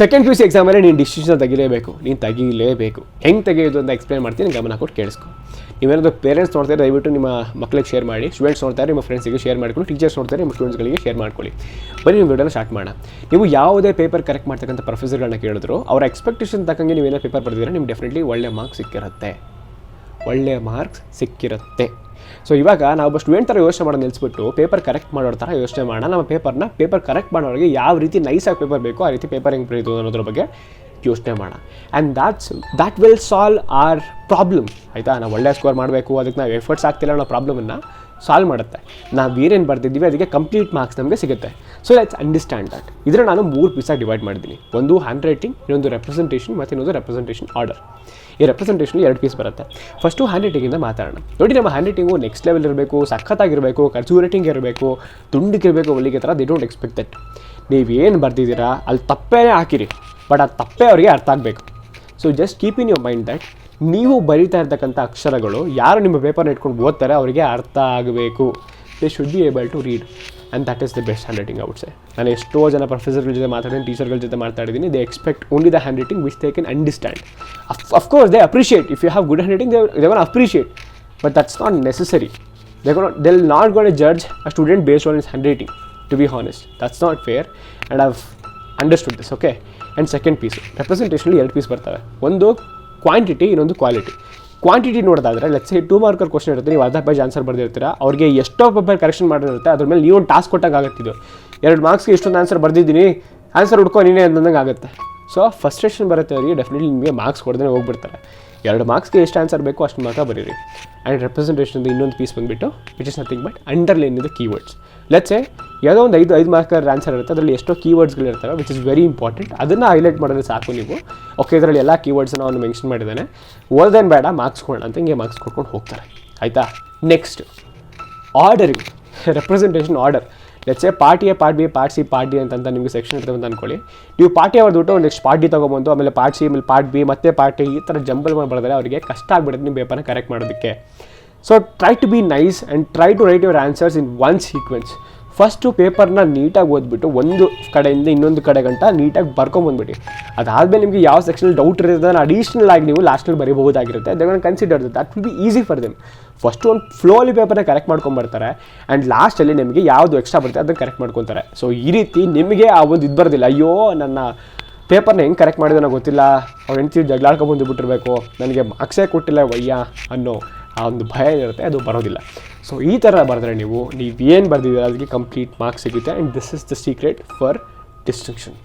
Second PUC ಎಕ್ಸಾಮಲ್ಲಿ ನೀನು decision ತೆಗಿಲೇಬೇಕು. ಹೆಂಗೆ ತೆಗೆಯೋದು ಅಂತ ಎಕ್ಸ್ಪ್ಲೇನ್ ಮಾಡ್ತೀನಿ, ಗಮನ ಕೊಟ್ಟು ಕೇಳಿಸ್ಕೊ. ನೀವೇನಾದರೂ ಪೇರೆಂಟ್ಸ್ ನೋಡ್ತಾರೆ, ದಯವಿಟ್ಟು ನಿಮ್ಮ ಮಕ್ಕಳಿಗೆ ಶೇರ್ ಮಾಡಿ. ಸ್ಟೂಡೆಂಟ್ಸ್ ನೋಡ್ತಾರೆ, ನಿಮ್ಮ ಫ್ರೆಂಡ್ಸಿಗೆ ಶೇರ್ ಮಾಡ್ಕೊಳ್ಳಿ. ಟೀಚರ್ಸ್ ನೋಡ್ತಾರೆ, ನಿಮ್ಮ ಸ್ಟೂಡೆಂಟ್ಸ್ಗಳಿಗೆ ಶೇರ್ ಮಾಡ್ಕೊಳ್ಳಿ. ಬನ್ನಿ ನಿಮ್ಮ ವಿಡಿಯೋನ ಸ್ಟಾರ್ಟ್ ಮಾಡೋಣ. ನೀವು ಯಾವುದೇ ಪೇಪರ್ ಕರೆಕ್ಟ್ ಮಾಡ್ತಕ್ಕಂಥ ಪ್ರೊಫೆಸರ್ಗಳನ್ನ ಕೇಳಿದ್ರು, ಅವರ ಎಕ್ಸ್ಪೆಕ್ಟೇಷನ್ ತಕ್ಕಂಗೆ ನೀವೇನೋ ಪೇಪರ್ ಬರೆದಿದ್ರೆ ನಿಮ್ಗೆ ಡೆಫಿನೆಟ್ಲಿ ಒಳ್ಳೆ ಮಾರ್ಕ್ಸ್ ಸಿಕ್ಕಿರುತ್ತೆ. ಸೊ ಇವಾಗ ನಾವೊಬ್ಬ ಸ್ಟೂಡೆಂಟ್ ಥರ ಯೋಚನೆ ಮಾಡೋದು ನಿಲ್ಲಿಸ್ಬಿಟ್ಟು ಪೇಪರ್ ಕರೆಕ್ಟ್ ಮಾಡೋರ ಥರ ಯೋಚನೆ ಮಾಡೋಣ. ನಮ್ಮ ಪೇಪರ್ ಕರೆಕ್ಟ್ ಮಾಡೋರಿಗೆ ಯಾವ ರೀತಿ ನೈಸಾಗಿ ಪೇಪರ್ ಬೇಕು, ಆ ರೀತಿ ಪೇಪರ್ ಹೆಂಗೆ ಬರೀತು ಅನ್ನೋದ್ರ ಬಗ್ಗೆ ಯೋಚನೆ ಮಾಡೋಣ. And that will solve our problem. ಆಯಿತಾ, ನಾವು ಒಳ್ಳೆ ಸ್ಕೋರ್ ಮಾಡಬೇಕು, ಅದಕ್ಕೆ ನಾವು ಎಫರ್ಟ್ಸ್ ಆಗ್ತಿಲ್ಲ ಅನ್ನೋ ಪ್ರಾಬ್ಲಮನ್ನು ಸಾಲ್ವ್ ಮಾಡುತ್ತೆ. ನಾವು ಏನೇನು ಬರ್ತಿದ್ದೀವಿ ಅದಕ್ಕೆ ಕಂಪ್ಲೀಟ್ ಮಾರ್ಕ್ಸ್ ನಮಗೆ ಸಿಗುತ್ತೆ. So let's understand that. ಇದನ್ನು ನಾನು 3 ಪೀಸಾಗಿ ಡಿವೈಡ್ ಮಾಡಿದ್ದೀನಿ. ಒಂದು ಹ್ಯಾಂಡ್ ರೈಟಿಂಗ್, ಇನ್ನೊಂದು ರೆಪ್ರೆಸೆಂಟೇಷನ್ ಮತ್ತು ಇನ್ನೊಂದು ರೆಪ್ರೆಸೆಂಟೇಷನ್ ಆರ್ಡರ್. ಈ ರೆಪ್ರೆಸೆಂಟೇಷನ್ 2 ಪೀಸ್ ಬರುತ್ತೆ. ಫಸ್ಟು ಹ್ಯಾಂಡ್ ರೈಟಿಂಗಿಂದ ಮಾತಾಡೋಣ. ನೋಡಿ, ನಮ್ಮ ಹ್ಯಾಂಡ್ ರೈಟಿಂಗು ನೆಕ್ಸ್ಟ್ ಲೆವೆಲ್ ಇರಬೇಕು, ಸಖತ್ತಾಗಿರಬೇಕು, ಕರ್ಚೂರೇಟಿಂಗ್ ಇರಬೇಕು, ತುಂಡಿಗಿರಬೇಕು, ಒಳ್ಳಿಗೆ ಥರ ದೇ ಡೋಂಟ್ ಎಕ್ಸ್ಪೆಕ್ಟ್ ದಟ್. ನೀವೇನು ಬರ್ತಿದ್ದೀರಾ ಅಲ್ಲಿ ತಪ್ಪೇ ಹಾಕಿರಿ, ಬಟ್ ಅದು ತಪ್ಪೇ ಅವರಿಗೆ ಅರ್ಥ ಆಗಬೇಕು. So just keep in your mind that ನೀವು ಬರೀತಾ ಇರ್ತಕ್ಕಂಥ ಅಕ್ಷರಗಳು ಯಾರು ನಿಮ್ಮ ಪೇಪರ್ನ ಇಟ್ಕೊಂಡು ಓದ್ತಾರೆ ಅವರಿಗೆ ಅರ್ಥ ಆಗಬೇಕು. They should be able to read, and that is the best handwriting I'd say. ನಾನು ಎಷ್ಟೋ ಜನ ಪ್ರೊಫೆಸರ್ಗಳ ಜೊತೆ ಮಾತಾಡಿದ್ದೀನಿ, ಟೀಚರ್ಗಳ ಜೊತೆ ಮಾತಾಡಿದ್ದೀನಿ. They expect only the handwriting which they can understand. Of course they appreciate if you have good handwriting, they gonna appreciate, but that's not necessary. They will not gonna judge a student based on his handwriting, to be honest. That's not fair, and I have understood this. Okay, and second piece ರೆಪ್ರೆಸೆಂಟೇಷನಲ್ಲಿ 2 piece ಬರ್ತವೆ. ಒಂದು quantity, ಇನ್ನೊಂದು quality. Quantity ನೋಡೋದಾದರೆ let's say 2 marker question ಇರುತ್ತೆ, ನೀವು ಅರ್ಧ page answer ಬರೆದಿರ್ತೀರ. ಅವ್ರಿಗೆ ಎಷ್ಟೋ ಪೇಪರ್ ಕರೆಕ್ಷನ್ ಮಾಡಿರುತ್ತೆ, ಅದ್ರ ಮೇಲೆ ನೀವೊಂದು ಟಾಸ್ಕ್ ಕೊಟ್ಟಾಗ ಆಗುತ್ತಿದ್ದು 2 ಮಾರ್ಕ್ಸ್ಗೆ ಇಷ್ಟೊಂದು ಆನ್ಸರ್ ಬರೆದಿದ್ದೀನಿ, ಆನ್ಸರ್ ಹುಡ್ಕೋ ನೀನೇ ಅಂದಂಗೆ ಆಗುತ್ತೆ. ಸೊ ಫಸ್ಟ್ರೇಷನ್ ಬರುತ್ತೆ ಅವರಿಗೆ, ಡೆಫಿನೆಟ್ಲಿ ನಿಮಗೆ ಮಾರ್ಕ್ಸ್ ಕೊಡದೇ ಹೋಗ್ಬಿಡ್ತಾರೆ. 2 ಮಾರ್ಕ್ಸ್ಗೆ ಎಷ್ಟು ಆನ್ಸರ್ ಬೇಕೋ ಅಷ್ಟು ಮಾತ್ರ ಬರೀರಿ. ಆ್ಯಂಡ್ ರೆಪ್ರೆಸೆಂಟೇಷನ್ದು ಇನ್ನೊಂದು ಪೀಸ್ ಬಂದುಬಿಟ್ಟು which is nothing but underline ಇದು ಕೀವರ್ಡ್ಸ್. ಲೆಟ್ಸ್ ಸೇ ಯಾವುದೋ ಒಂದು 5 ಮಾರ್ಕರ್ ಆನ್ಸರ್ ಇರುತ್ತೆ, ಅದರಲ್ಲಿ ಎಷ್ಟೋ ಕೀವರ್ಡ್ಸ್ಗಳಿರ್ತವೆ ವಿಚ್ ಇಸ್ ವೆರಿ ಇಂಪಾರ್ಟೆಂಟ್. ಅದನ್ನು ಹೈಲೈಟ್ ಮಾಡಿದ್ರೆ ಸಾಕು ನೀವು. ಓಕೆ, ಇದರಲ್ಲಿ ಎಲ್ಲ ಕೀವರ್ಡ್ಸನ್ನು ಅವನು ಮೆನ್ಷನ್ ಮಾಡಿದ್ದಾನೆ, ಓಲ್ದೇನು ಬೇಡ, ಮಾರ್ಕ್ಸ್ ಕೊಡೋಣ ಅಂತ ಹಿಂಗೆ ಮಾರ್ಕ್ಸ್ ಕೊಟ್ಕೊಂಡು ಹೋಗ್ತಾರೆ. ಆಯಿತಾ, next ordering, representation order. Let's say part A, part B, part C, part D ಅಂತ ನಿಮಗೆ ಸೆಕ್ಷನ್ ಇರ್ತವೆ ಅಂತ ಅಂದ್ಕೊಳ್ಳಿ. ನೀವು ಪಾರ್ಟ್ ಎ ಅವ್ರದ್ದು ನೆಕ್ಸ್ಟ್ ಪಾರ್ಟ್ ಡಿ ತೊಗೊಬಂದು ಆಮೇಲೆ ಪಾರ್ಟ್ ಸಿ, ಆಮೇಲೆ ಪಾರ್ಟ್ ಬಿ, ಮತ್ತೆ ಪಾರ್ಟ್ ಎ, ಈ ಥರ ಜಂಬಲ್ ಮಾಡಿ ಬರೆದರೆ ಅವರಿಗೆ ಕಷ್ಟ ಆಗಿಬಿಡುತ್ತೆ ನಿಮ್ಮ ಪೇಪರ್ನ ಕರೆಕ್ಟ್ ಮಾಡೋದಕ್ಕೆ. So try to be nice and try to write your answers in one sequence. First ಪೇಪರ್ನ ನೀಟಾಗಿ ಓದ್ಬಿಟ್ಟು ಒಂದು ಕಡೆಯಿಂದ ಇನ್ನೊಂದು ಕಡೆ ಗಂಟ ನೀಟಾಗಿ ಬರ್ಕೊಂಬಂದ್ಬಿಟ್ಟು, ಅದಾದಮೇಲೆ ನಿಮಗೆ ಯಾವ ಸೆಕ್ಷನಲ್ಲಿ ಡೌಟ್ ಇರುತ್ತೆ ಅದನ್ನು ಅಡಿಷ್ನಲ್ ಆಗಿ ನೀವು ಲಾಸ್ಟಲ್ಲಿ ಬರೀಬಹುದಾಗಿರುತ್ತೆ. They gonna consider that will be easy for them. First ಒಂದು ಫ್ಲೋಲಿ ಪೇಪರ್ನ ಕರೆಕ್ಟ್ ಮಾಡ್ಕೊಂಬರ್ತಾರೆ, ಆ್ಯಂಡ್ ಲಾಸ್ಟಲ್ಲಿ ನಿಮಗೆ ಯಾವುದು ಎಕ್ಸ್ಟ್ರಾ ಬರುತ್ತೆ ಅದನ್ನು ಕರೆಕ್ಟ್ ಮಾಡ್ಕೊತಾರೆ. ಸೊ ಈ ರೀತಿ ನಿಮಗೆ ಆ ಒಂದು ಇದು ಬರೋದಿಲ್ಲ, ಅಯ್ಯೋ ನನ್ನ ಪೇಪರ್ನ ಹೆಂಗೆ ಕರೆಕ್ಟ್ ಮಾಡಿದೋ ಗೊತ್ತಿಲ್ಲ, ಅವ್ರು ಹೆಂಡ್ತಿ ಜಗಳಾಡ್ಕೊಂಬಂದು ಬಿಟ್ಟಿರಬೇಕು, ನನಗೆ ಮಾರ್ಕ್ಸೇ ಕೊಟ್ಟಿಲ್ಲ ವಯ್ಯ ಅನ್ನೋ ಆ ಒಂದು ಭಯ ಇರುತ್ತೆ, ಅದು ಬರೋದಿಲ್ಲ. ಸೊ ಈ ಥರ ಬರೆದ್ರೆ ನೀವೇನು ಬರೆದಿದ್ದೀರ ಅದಕ್ಕೆ ಕಂಪ್ಲೀಟ್ ಮಾರ್ಕ್ಸ್ ಸಿಗುತ್ತೆ. And this is the secret for distinction.